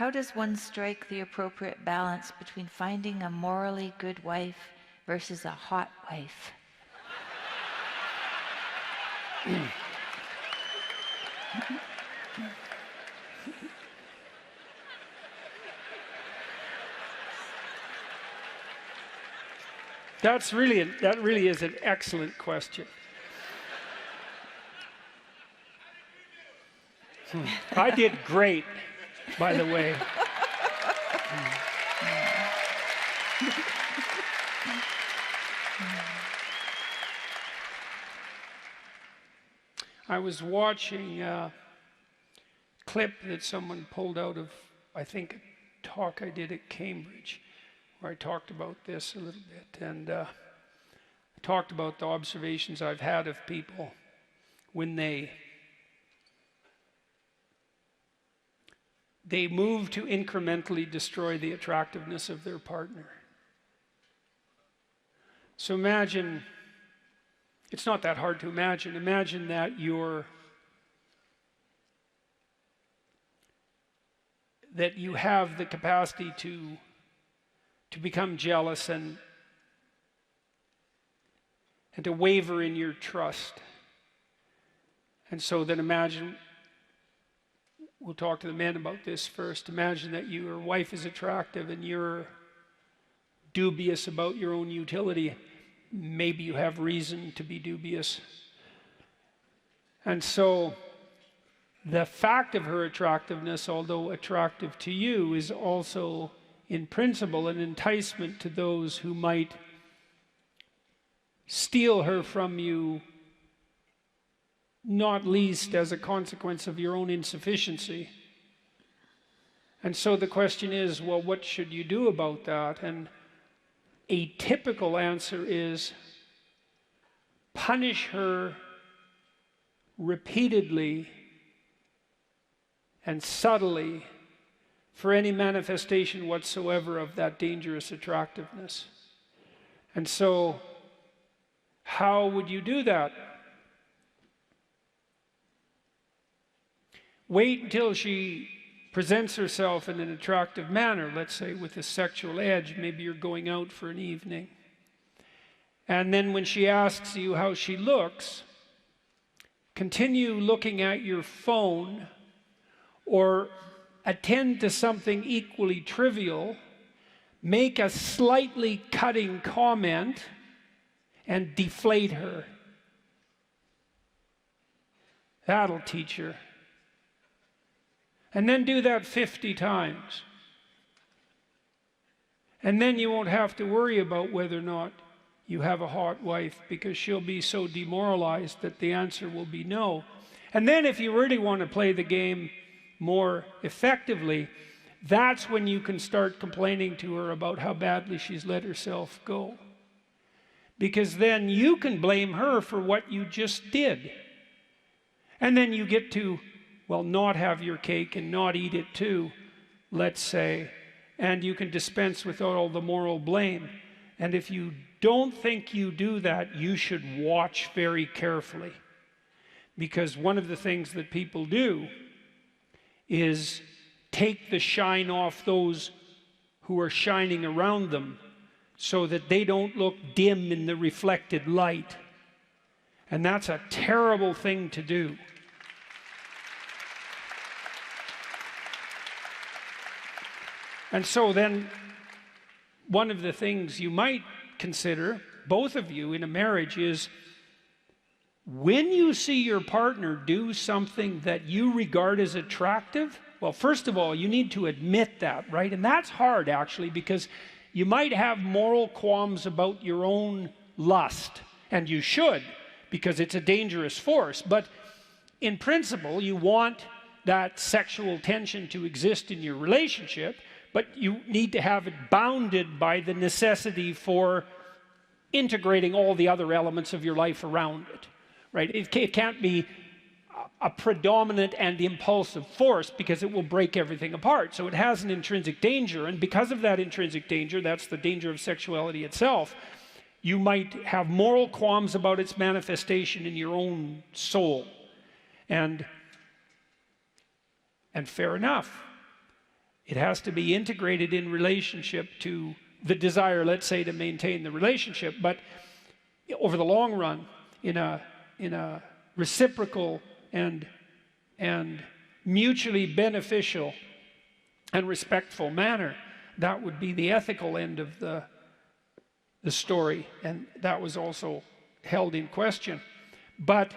How does one strike the appropriate balance between finding a morally good wife versus a hot wife? That really is an excellent question. I did great, by the way. I was watching a clip that someone pulled out of, I think, a talk I did at Cambridge, where I talked about this a little bit, and I talked about the observations I've had of people when they move to incrementally destroy the attractiveness of their partner. So imagine, it's not that hard to imagine. Imagine that you have the capacity to become jealous and to waver in your trust. And so then imagine, we'll talk to the men about this first. Imagine that your wife is attractive and you're dubious about your own utility. Maybe you have reason to be dubious. And so the fact of her attractiveness, although attractive to you, is also in principle an enticement to those who might steal her from you, not least as a consequence of your own insufficiency. And so the question is, well, what should you do about that? And a typical answer is punish her repeatedly and subtly for any manifestation whatsoever of that dangerous attractiveness. And so, how would you do that? Wait until she presents herself in an attractive manner, let's say with a sexual edge. Maybe you're going out for an evening. And then when she asks you how she looks, continue looking at your phone or attend to something equally trivial, make a slightly cutting comment, and deflate her. That'll teach her. And then do that 50 times. And then you won't have to worry about whether or not you have a hot wife, because she'll be so demoralized that the answer will be no. And then if you really want to play the game more effectively, that's when you can start complaining to her about how badly she's let herself go. Because then you can blame her for what you just did. And then you get to, well, not have your cake and not eat it too, let's say, and you can dispense with all the moral blame. And if you don't think you do that, you should watch very carefully. Because one of the things that people do is take the shine off those who are shining around them so that they don't look dim in the reflected light. And that's a terrible thing to do. And so then, one of the things you might consider, both of you in a marriage, is when you see your partner do something that you regard as attractive, well, first of all, you need to admit that, right? And that's hard, actually, because you might have moral qualms about your own lust, and you should, because it's a dangerous force. But in principle, you want that sexual tension to exist in your relationship, but you need to have it bounded by the necessity for integrating all the other elements of your life around it, right? It can't be a predominant and impulsive force, because it will break everything apart. So it has an intrinsic danger, and because of that intrinsic danger, that's the danger of sexuality itself, you might have moral qualms about its manifestation in your own soul. And fair enough. It has to be integrated in relationship to the desire, let's say, to maintain the relationship. But over the long run, in a reciprocal and mutually beneficial and respectful manner, that would be the ethical end of the story, and that was also held in question. But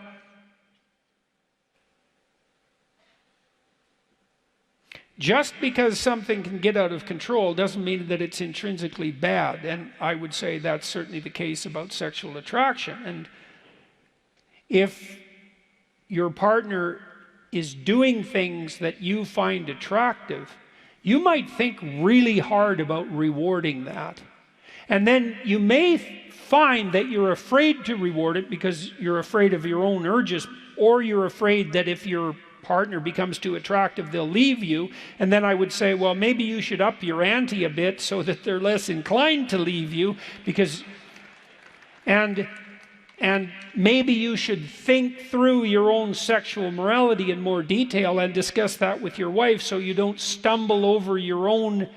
just because something can get out of control doesn't mean that it's intrinsically bad, and I would say that's certainly the case about sexual attraction. And if your partner is doing things that you find attractive, you might think really hard about rewarding that. And then you may find that you're afraid to reward it because you're afraid of your own urges, or you're afraid that if your partner becomes too attractive, they'll leave you. And then I would say, well, maybe you should up your ante a bit so that they're less inclined to leave you, because and maybe you should think through your own sexual morality in more detail and discuss that with your wife so you don't stumble over your own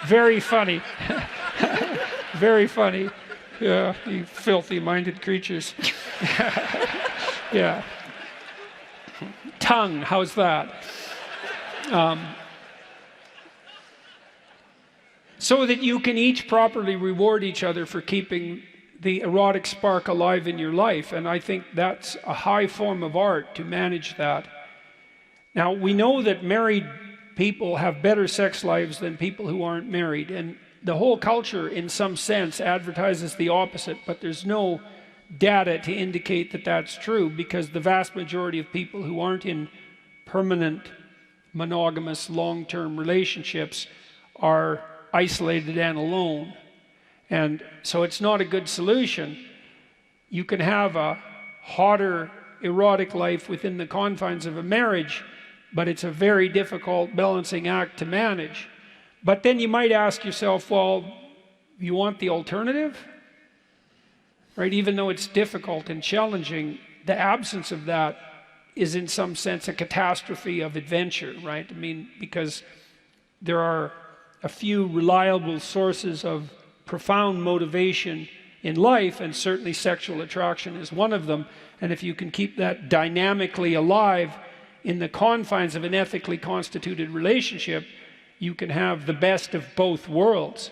very funny. Very funny. Yeah, you filthy-minded creatures. Yeah. Tongue, how's that? So that you can each properly reward each other for keeping the erotic spark alive in your life. And I think that's a high form of art to manage that. Now, we know that married people have better sex lives than people who aren't married. And the whole culture, in some sense, advertises the opposite, but there's no data to indicate that that's true, because the vast majority of people who aren't in permanent, monogamous, long-term relationships are isolated and alone. And so it's not a good solution. You can have a hotter, erotic life within the confines of a marriage, but it's a very difficult balancing act to manage. But then you might ask yourself, well, you want the alternative? Right? Even though it's difficult and challenging, the absence of that is in some sense a catastrophe of adventure, right? I mean, because there are a few reliable sources of profound motivation in life, and certainly sexual attraction is one of them. And if you can keep that dynamically alive in the confines of an ethically constituted relationship, you can have the best of both worlds.